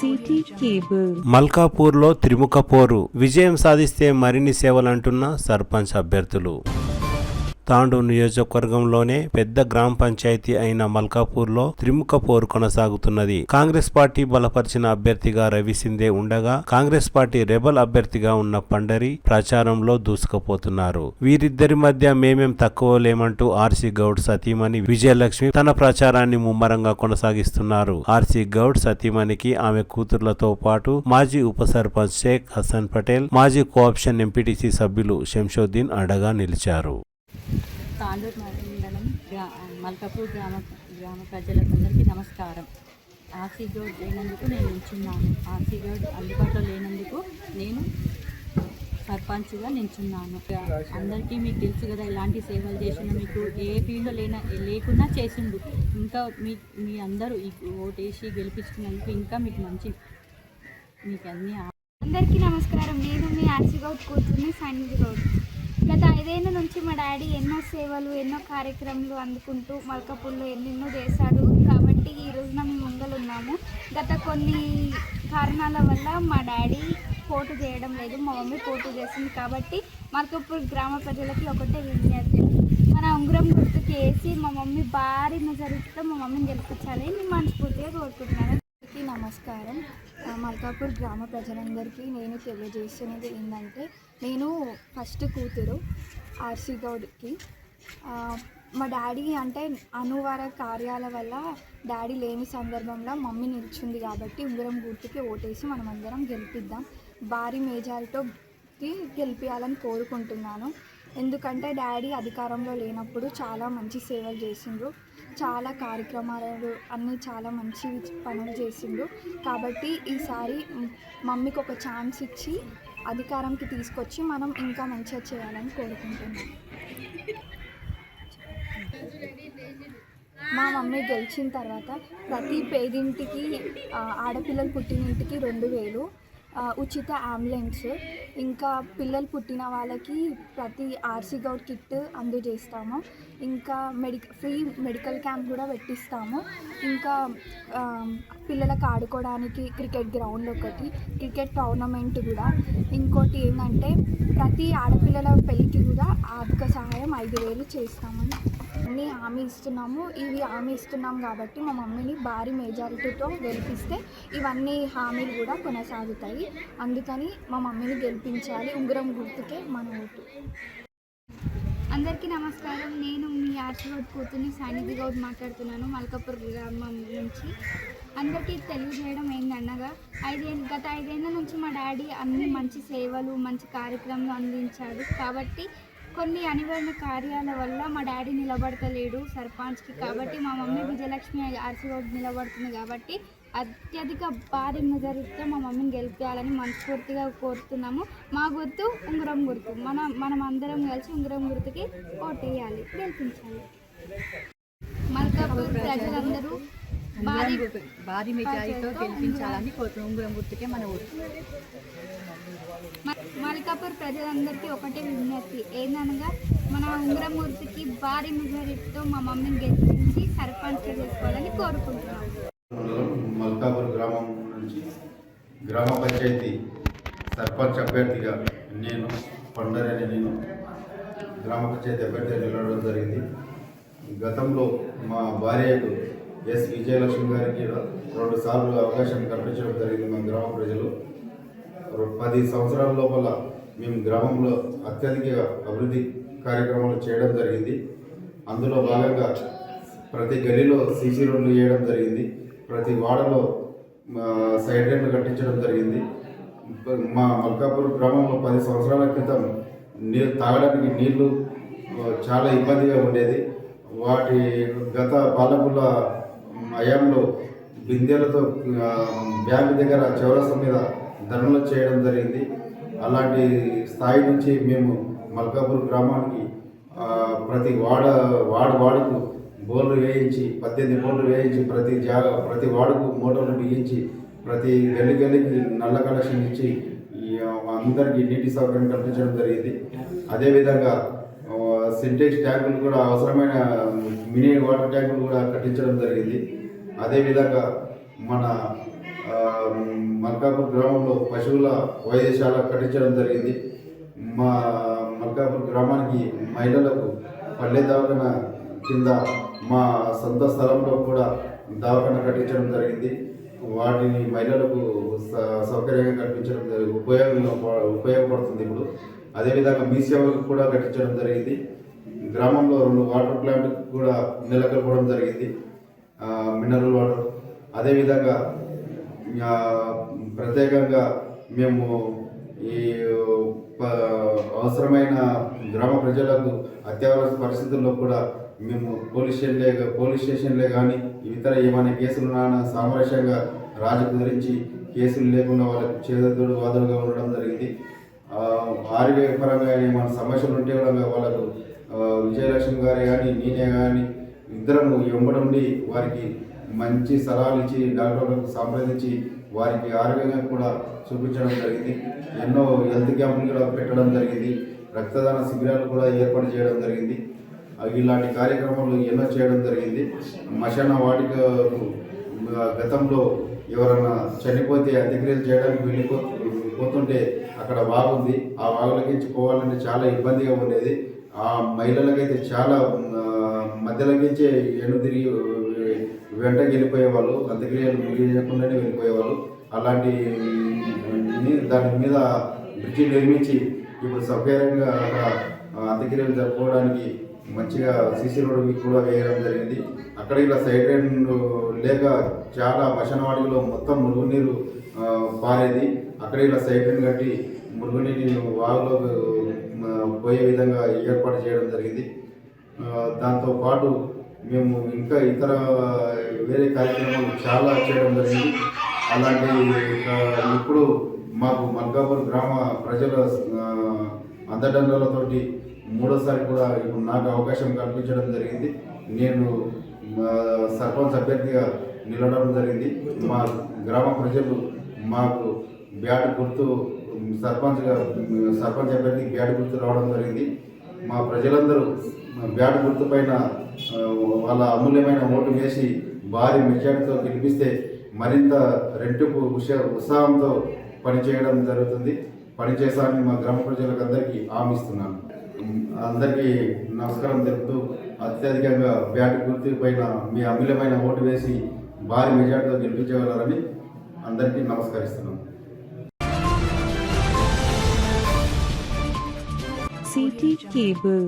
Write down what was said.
City cable. మల్కాపూర్లో త్రిముఖ పోరు, విజయం సాధిస్తే మరిన్ని సేవలంటున్న సర్పంచ్ అభ్యర్థులు. తాండూరు నియోజకవర్గంలోనే పెద్ద గ్రామ పంచాయతీ అయిన మల్కాపూర్లో త్రిముఖ పోరు కొనసాగుతున్నది. కాంగ్రెస్ పార్టీ బలపరిచిన అభ్యర్థిగా రవిసిందే ఉండగా, కాంగ్రెస్ పార్టీ రెబల్ అభ్యర్థిగా ఉన్న పండరి ప్రచారంలో దూసుకుపోతున్నారు. వీరిద్దరి మధ్య మేమేం తక్కువ లేమంటూ ఆర్సీ గౌడ్ సతీమణి విజయలక్ష్మి తన ప్రచారాన్ని ముమ్మరంగా కొనసాగిస్తున్నారు. ఆర్సీ గౌడ్ సతీమణికి ఆమె కూతుర్లతో పాటు మాజీ ఉప సర్పంచ్ షేక్ హసన్ పటేల్, మాజీ కోఆప్షన్ ఎంపీటీసీ సభ్యులు శంషోద్దీన్ అండగా నిలిచారు. తాండూరు మండలం మల్కాపూర్ గ్రామ ప్రజలందరికీ నమస్కారం. ఆర్సీ గౌడ్ లేనందుకు నేను నిల్చున్నాను. ఆర్సీ గౌడ్ అందుబాటులో లేనందుకు నేను సర్పంచ్గా నిల్చున్నాను. అందరికీ మీకు తెలుసు కదా, ఎలాంటి సేవలు చేసినా, మీకు ఏ ఫీల్డ్లో లేకున్నా చేసిండు. ఇంకా మీ అందరూ ఓటేసి గెలిపించుకున్నందుకు ఇంకా మీకు అన్నీ. అందరికీ నమస్కారం. నేను మీ ఆర్సీ గౌడ్ కూతుర్ని సన్నిధి గౌడ్. గత 5 ఏళ్ళ నుంచి మా డాడీ ఎన్నో సేవలు, ఎన్నో కార్యక్రమాలు అందుకుంటూ మల్కాపూర్లో ఎన్నెన్నో చేశాడు. కాబట్టి ఈ రోజున మేము ముంగలున్నాము. గత కొన్ని కారణాల వల్ల మా డాడీ పోటీ చేయడం లేదు, మా మమ్మీ పోటీ చేస్తుంది. కాబట్టి మల్కాపూర్ గ్రామ ప్రజలకి ఒకటే విజ్ఞప్తి, మన ఉంగరం గుర్తుకి వేసి మా మమ్మీ భారీ మెజారిటీతో మా మమ్మీని గెలిపించాలని నేను మనస్ఫూర్తిగా కోరుకుంటున్నాను. నమస్కారం. మల్కాపూర్ గ్రామ ప్రజలందరికీ నేను తెలియజేస్తున్నది ఏంటంటే, నేను ఫస్ట్ కూతురు ఆర్సీ గౌడ్కి. మా డాడీ అంటే అనువార కార్యాల వల్ల డాడీ లేని సందర్భంలో మమ్మీ నిల్చుంది కాబట్టి ఉంగరం గుర్తుకి ఓటేసి మనం అందరం గెలిపిద్దాం. భారీ మెజారిటీతో గెలిపించాలని కోరుకుంటున్నాను. ఎందుకంటే డాడీ అధికారంలో లేనప్పుడు చాలా మంచి సేవలు చేసిండ్రు, చాలా కార్యక్రమాలు అన్నీ చాలా మంచి పనులు చేసిండ్రు. కాబట్టి ఈసారి మమ్మీకి ఒక ఛాన్స్ ఇచ్చి అధికారంకి తీసుకొచ్చి మనం ఇంకా మంచిగా చేయాలని కోరుకుంటున్నాం. మా మమ్మీ గెలిచిన తర్వాత ప్రతి పేదింటికి, ఆడపిల్లలు పుట్టిన ఇంటికి 2000 ఉచిత అంబులెన్స్, ఇంకా పిల్లలు పుట్టిన వాళ్ళకి ప్రతి ఆర్సీ గౌడ్ కిట్ అందజేస్తాము. ఇంకా ఫ్రీ మెడికల్ క్యాంప్ కూడా పెట్టిస్తాము. ఇంకా పిల్లలకు ఆడుకోవడానికి క్రికెట్ గ్రౌండ్ ఒకటి, క్రికెట్ టోర్నమెంట్ కూడా. ఇంకోటి ఏంటంటే, ప్రతి ఆడపిల్లల పెళ్ళికి కూడా ఆర్థిక సహాయం 5000 చేస్తామని అన్నీ హామీ ఇస్తున్నాము. ఇవి హామీ ఇస్తున్నాం కాబట్టి మా మమ్మీని భారీ మెజారిటీతో గెలిపిస్తే ఇవన్నీ హామీలు కూడా కొనసాగుతాయి. అందుకని మా మమ్మీని గెలిపించాలి. ఉంగరం గుర్తుకే మన ఓటు. అందరికీ నమస్కారం. నేను మీ ఆర్సీ గౌడ్ కూతుర్ని సన్నిధి గౌడ్ మాట్లాడుతున్నాను, మల్కాపూర్ గ్రామం నుంచి. అందరికీ తెలియజేయడం ఏందనగా, గత 5 ఏళ్ళ నుంచి మా డాడీ అన్ని మంచి సేవలు, మంచి కార్యక్రమాలు అందించాడు. కాబట్టి కొన్ని అనివార్య కార్యాల వల్ల మా డాడీ నిలబడతలేడు సర్పంచ్కి. కాబట్టి మా మమ్మీ విజయలక్ష్మి ఆర్సీ గౌడ్ నిలబడుతుంది. కాబట్టి అత్యధిక భారీ మెజారిటీతో మా మమ్మీని గెలిపించాలని మనస్ఫూర్తిగా కోరుతున్నాము. మా గుర్తు ఉంగరం గుర్తు. మనం అందరం కలిసి ఉంగరం గుర్తుకి ఓటేయాలి, గెలిపించాలి. మల్కాపూర్ ప్రజలందరూ భారీ మెజారిటీతో గెలిపించాలని కోరుతున్నాం. ఉంగరం గుర్తుకే మన ఓటు. మల్కాపూర్ ప్రజలందరికీ ఒకటే విజ్ఞప్తి ఏందనగా, మన ఉంగరం గుర్తుకి భారీ మెజారిటీతో మా మమ్మీని గెలిపించి సర్పంచ్ చేసుకోవాలని కోరుకుంటున్నాము. మల్కాపూర్ గ్రామం నుంచి గ్రామ పంచాయతీ సర్పంచ్ అభ్యర్థిగా నేను గ్రామ పంచాయతీ అభ్యర్థిగా నిలవడం జరిగింది. గతంలో మా భార్యకు ఎస్ విజయలక్ష్మి గారికి 2 సార్లు అవకాశం కల్పించడం జరిగింది. మా గ్రామ ప్రజలు 10 సంవత్సరాల లోపల మేము గ్రామంలో అత్యధిక అభివృద్ధి కార్యక్రమాలు చేయడం జరిగింది. అందులో భాగంగా ప్రతి గల్లీలో సీసీ రోడ్లు వేయడం జరిగింది. ప్రతి వాడలో సైడ్ లైన్లు కట్టించడం జరిగింది. మా మల్కాపూర్ గ్రామంలో 10 సంవత్సరాల క్రితం తాగడానికి నీళ్లు చాలా ఇబ్బందిగా ఉండేది. వాటి గత పాలకుల హయాంలో బిందెలతో బ్యాంకు దగ్గర చౌరస్తా మీద ధర్నాలు చేయడం జరిగింది. అలాంటి స్థాయి నుంచి మేము మల్కాపూర్ గ్రామానికి ప్రతి వార్డుకు బోర్లు వేయించి 18 బోర్లు వేయించి ప్రతి వార్డుకు మోటార్లు బిగించి ప్రతి గల్లీకి నల్ల కనెక్షన్ ఇచ్చి అందరికీ నీటి సౌకర్యం కల్పించడం జరిగింది. అదేవిధంగా సింటెక్స్ ట్యాంకులు కూడా, అవసరమైన మినీ వాటర్ ట్యాంకులు కూడా కట్టించడం జరిగింది. అదేవిధంగా మన మల్కాపూర్ గ్రామంలో పశువుల వైద్యశాల కట్టించడం జరిగింది. మా మల్కాపూర్ గ్రామానికి మహిళలకు పల్లె దవాఖాన కింద మా సొంత స్థలంలో కూడా దవాఖాన కట్టించడం జరిగింది. వాటిని మహిళలకు సౌకర్యంగా కల్పించడం ఉపయోగపడుతుంది. ఇప్పుడు అదేవిధంగా మీ సేవలకు కూడా కట్టించడం జరిగింది. గ్రామంలో 2 వాటర్ ప్లాంట్ కూడా నెలకొల్పడం జరిగింది, మినరల్ వాటర్. అదేవిధంగా ప్రత్యేకంగా మేము ఈ అవసరమైన గ్రామ ప్రజలకు అత్యవసర పరిస్థితుల్లో కూడా మేము పోలీస్ స్టేషన్లే కానీ ఇతర ఏమైనా కేసులు సామరస్యంగా రాజు కుదిరించి కేసులు లేకుండా వాళ్ళకి చేదోడు వాదులుగా ఉండడం జరిగింది. ఆరోగ్యపరంగా ఏమైనా సమస్యలు ఉంటే కూడా వాళ్ళకు విజయలక్ష్మి గారే కానీ నేనే కానీ ఇద్దరము ఎంబడి వారికి మంచి సలహాలు ఇచ్చి డాక్టర్లకు సంప్రదించి వారికి ఆరోగ్యంగా కూడా చూపించడం జరిగింది. ఎన్నో హెల్త్ క్యాంపులు కూడా పెట్టడం జరిగింది. రక్తదాన శిబిరాలు కూడా ఏర్పాటు చేయడం జరిగింది. ఇలాంటి కార్యక్రమాలు ఎన్నో చేయడం జరిగింది. మశాన వాటికకు గతంలో ఎవరైనా చనిపోతే అంత్యక్రియలు చేయడానికి పోతుంటే అక్కడ వాగుంది. ఆ వాగులకించి పోవాలంటే చాలా ఇబ్బందిగా ఉండేది. ఆ మహిళలకైతే చాలా మధ్యలోకించే తిరిగి వెంటకి వెళ్ళిపోయేవాళ్ళు, అంత్యక్రియలు ముగియకుండానే వెళ్ళిపోయేవాళ్ళు. అలాంటి దాని మీద బ్రిడ్జి నిర్మించి ఇప్పుడు సౌకర్యంగా అక్కడ అంత్యక్రియలు జరుపుకోవడానికి మంచిగా సీసీ రోడ్డు కూడా వేయడం జరిగింది. అక్కడ ఇలా సైడ్ రైన్ లేక చాలా మశనవాడిలో మొత్తం మురుగునీరు పారేది. అక్కడ ఇలా సైడ్ రైన్ కట్టి మురుగునీటిని వాగులో పోయే విధంగా ఏర్పాటు చేయడం జరిగింది. దాంతోపాటు మేము ఇంకా ఇతర వేరే కార్యక్రమాలు చాలా చేయడం జరిగింది. అలాంటి ఇప్పుడు మాకు మల్కాపూర్ గ్రామ ప్రజల అండదండలతోటి 3వ కూడా ఇప్పుడు నాకు అవకాశం కల్పించడం జరిగింది. నేను సర్పంచ్ అభ్యర్థిగా నిలవడం జరిగింది. మా గ్రామ ప్రజలు మాకు బ్యాట్ గుర్తు సర్పంచ్ అభ్యర్థికి బ్యాట్ గుర్తు రావడం జరిగింది. మా ప్రజలందరూ బ్యాట్ గుర్తు పైన వాళ్ళ అమూల్యమైన ఓటు వేసి భారీ మెజార్టీతో గెలిపిస్తే మరింత రెట్టింపు ఉత్సాహంతో పనిచేయడం జరుగుతుంది. పనిచేసాలని మా గ్రామ ప్రజలకు అందరికీ హామీ ఇస్తున్నాను. అందరికీ నమస్కారం తెలుపుతూ అత్యధికంగా బ్యాట్ గుర్తు పైన మీ అమూల్యమైన ఓటు వేసి భారీ మెజార్టీతో గెలిపించగలరని అందరికీ నమస్కరిస్తున్నాను. CT Cable